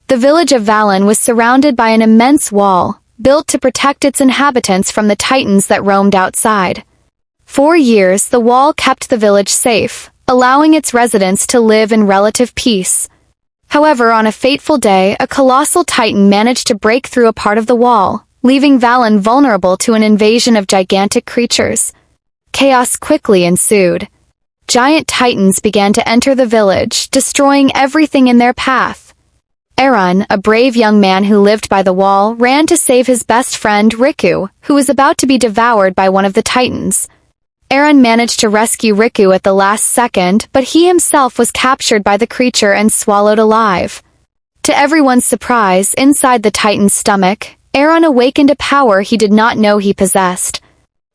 The village of Valon was surrounded by an immense wall, built to protect its inhabitants from the titans that roamed outside. For years, the wall kept the village safe, allowing its residents to live in relative peace. However, on a fateful day, a colossal titan managed to break through a part of the wall, leaving Valon vulnerable to an invasion of gigantic creatures. Chaos quickly ensued. Giant titans began to enter the village, destroying everything in their path. Eron, a brave young man who lived by the wall, ran to save his best friend Riku, who was about to be devoured by one of the titans. Eron managed to rescue Riku at the last second, but he himself was captured by the creature and swallowed alive. To everyone's surprise, inside the titan's stomach, Eron awakened a power he did not know he possessed.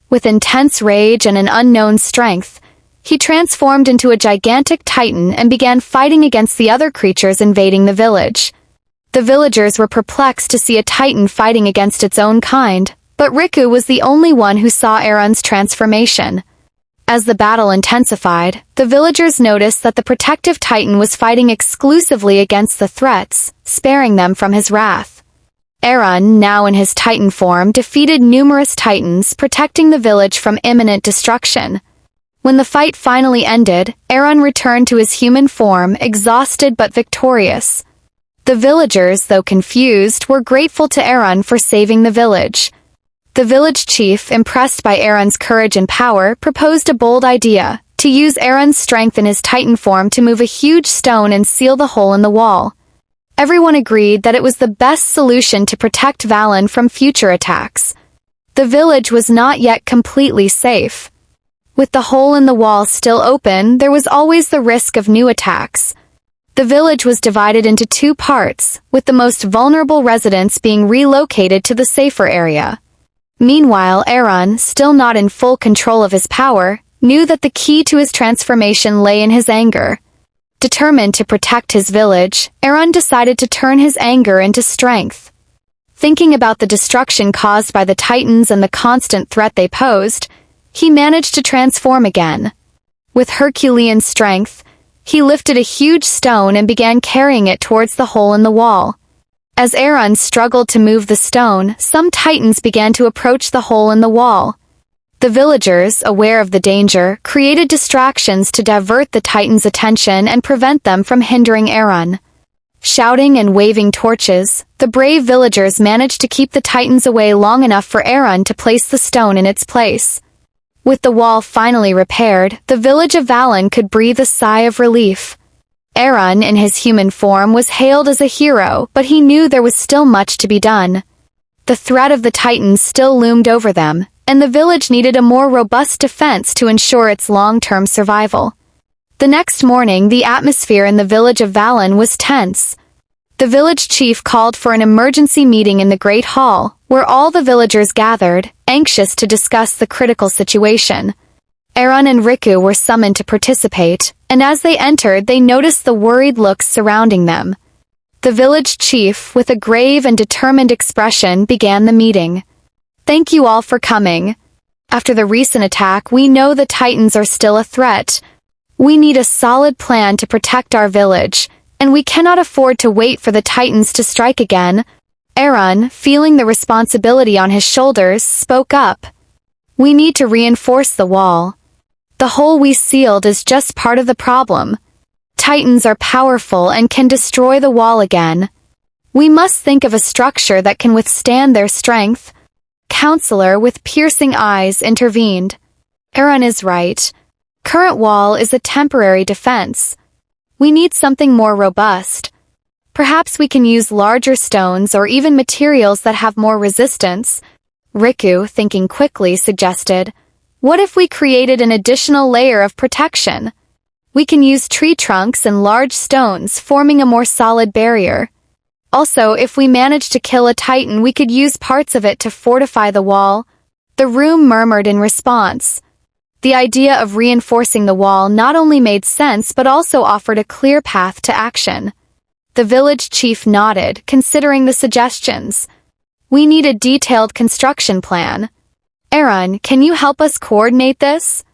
With intense rage and an unknown strength, he transformed into a gigantic titan and began fighting against the other creatures invading the village. The villagers were perplexed to see a titan fighting against its own kind, but Riku was the only one who saw Eron's transformation. As the battle intensified, the villagers noticed that the protective titan was fighting exclusively against the threats, sparing them from his wrath. Eron, now in his titan form, defeated numerous titans, protecting the village from imminent destruction. When the fight finally ended, Eron returned to his human form, exhausted but victorious. The villagers, though confused, were grateful to Eron for saving the village. The village chief, impressed by Eron's courage and power, proposed a bold idea: to use Eron's strength in his titan form to move a huge stone and seal the hole in the wall. Everyone agreed that it was the best solution to protect Valon from future attacks. The village was not yet completely safe. With the hole in the wall still open, there was always the risk of new attacks. The village was divided into two parts, with the most vulnerable residents being relocated to the safer area. Meanwhile, Eron, still not in full control of his power, knew that the key to his transformation lay in his anger. Determined to protect his village, Eron decided to turn his anger into strength. Thinking about the destruction caused by the titans and the constant threat they posed, he managed to transform again. With Herculean strength, he lifted a huge stone and began carrying it towards the hole in the wall. As Eron struggled to move the stone, some titans began to approach the hole in the wall. The villagers, aware of the danger, created distractions to divert the titans' attention and prevent them from hindering Eron. Shouting and waving torches, the brave villagers managed to keep the titans away long enough for Eron to place the stone in its place. With the wall finally repaired, the village of Valon could breathe a sigh of relief. Eron, in his human form, was hailed as a hero, but he knew there was still much to be done. The threat of the titans still loomed over them, and the village needed a more robust defense to ensure its long-term survival. The next morning, the atmosphere in the village of Valon was tense. The village chief called for an emergency meeting in the Great Hall, where all the villagers gathered, anxious to discuss the critical situation. Eron and Riku were summoned to participate, and as they entered, they noticed the worried looks surrounding them. The village chief, with a grave and determined expression, began the meeting. "Thank you all for coming. After the recent attack, we know the Titans are still a threat. We need a solid plan to protect our village, and we cannot afford to wait for the Titans to strike again." Eron, feeling the responsibility on his shoulders, spoke up. "We need to reinforce the wall. The hole we sealed is just part of the problem. Titans are powerful and can destroy the wall again. We must think of a structure that can withstand their strength." Counselor with piercing eyes intervened. "Eron is right. Current wall is a temporary defense. We need something more robust. Perhaps we can use larger stones or even materials that have more resistance." Riku, thinking quickly, suggested, "What if we created an additional layer of protection? We can use tree trunks and large stones, forming a more solid barrier. Also, if we manage to kill a titan, we could use parts of it to fortify the wall." The room murmured in response. The idea of reinforcing the wall not only made sense but also offered a clear path to action. The village chief nodded, considering the suggestions. "We need a detailed construction plan. Eron, can you help us coordinate this?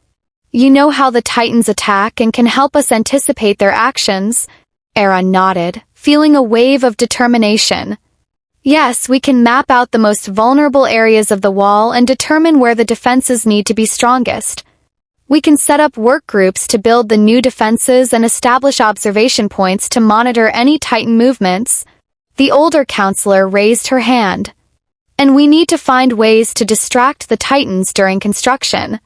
You know how the Titans attack and can help us anticipate their actions." Eron nodded, feeling a wave of determination. Yes, we can map out the most vulnerable areas of the wall and determine where the defenses need to be strongest. We can set up work groups to build the new defenses and establish observation points to monitor any Titan movements. The older counselor raised her hand. And we need to find ways to distract the Titans during construction.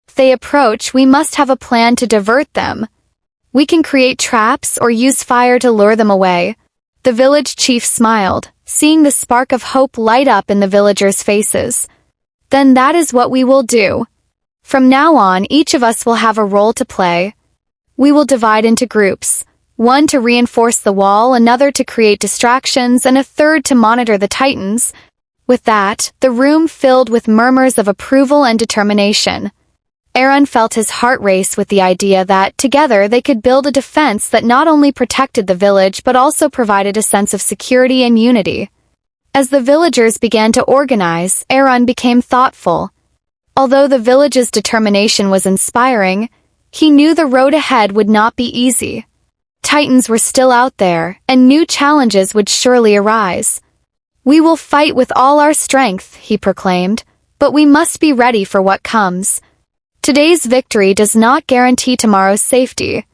If they approach, we must have a plan to divert them. We can create traps or use fire to lure them away. The village chief smiled, seeing the spark of hope light up in the villagers' faces. Then that is what we will do. From now on, each of us will have a role to play. We will divide into groups, one to reinforce the wall, another to create distractions, and a third to monitor the Titans. With that, the room filled with murmurs of approval and determination. Eron felt his heart race with the idea that, together, they could build a defense that not only protected the village but also provided a sense of security and unity. As the villagers began to organize, Eron became thoughtful. Although the village's determination was inspiring, he knew the road ahead would not be easy. Titans were still out there, and new challenges would surely arise. "We will fight with all our strength," he proclaimed, "but we must be ready for what comes. Today's victory does not guarantee tomorrow's safety.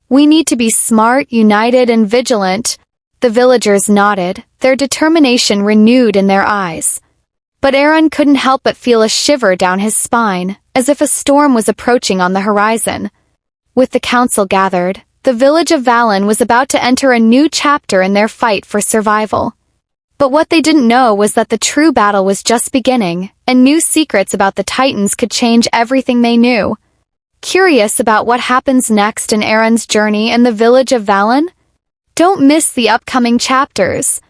We need to be smart, united, and vigilant." The villagers nodded, their determination renewed in their eyes. But Eron couldn't help but feel a shiver down his spine, as if a storm was approaching on the horizon. With the council gathered, the village of Valon was about to enter a new chapter in their fight for survival. But what they didn't know was that the true battle was just beginning, and new secrets about the Titans could change everything they knew. Curious about what happens next in Eron's journey in the village of Valon? Don't miss the upcoming chapters.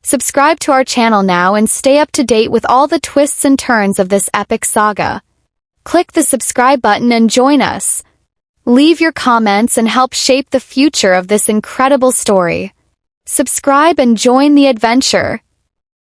Subscribe to our channel now and stay up to date with all the twists and turns of this epic saga. Click the subscribe button and join us. Leave your comments and help shape the future of this incredible story. Subscribe and join the adventure.